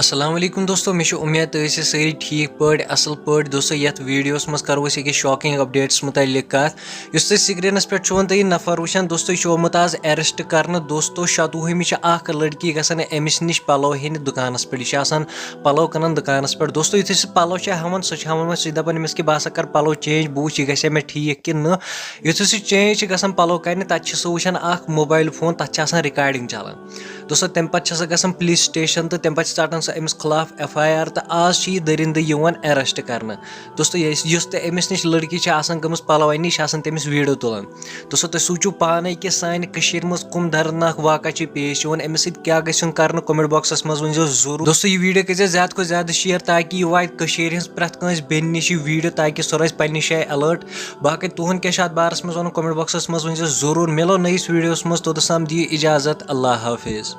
अस्सलामुअलैकुम दोस्तों, मे उम्मीद तो सारी ठीक पे असल पे दोस्तों। ये वीडियोस मज करो शॉकिंग अपडेट्स मुतलिक कत स्क्रीनस पे तुम नफर वुचान दोस्तों। यह आमुत आज अरेस्ट कर दोस्तों। 27 लड़की गसन अमिस नश पलो हेन दुकानस पे पलो कनान दुकानस पे दोस्तों। युथ सह पलो हान सह सह दपान अमिस कि बह सा कर पलो चेंज बह वुच यह मे ठीक कि न। युथ सह चेंज गसन पलो कर तथ सह वुचान मोबाइल फोन तथ रिकॉर्डिंग चलान दोस्तों। तम पे गसन पुलिस स्टेशन तो तम पे चाटान सह अमिस खिलाफ FIR तो आज यह दरिंद अरेस्ट कर दोस्तों। इस अमिस नश लड़की गमस पलो नश तमिस वीडियो तुलान दोस्तों। तुम सूचो पाने कि सान मज कम दर्दनाक वाक़ पेश अमिस क्या गन कर कमेंट बॉक्सस मज वन जरूर दोस्तों। यह वीडियो कर ज्यादा ज्यादा शेयर ताकि यह वात प्रेथ कंस बेन नश वीडियो ताकि सह रोज पन्ने जाए अलर्ट। बाकी तुहद क्या बारस मज वन कमेंट बॉक्सस मज वन जरूर। मिलो नईस वीडियोस मज तोतस दियो इजाजत। अल्लाह हाफिज।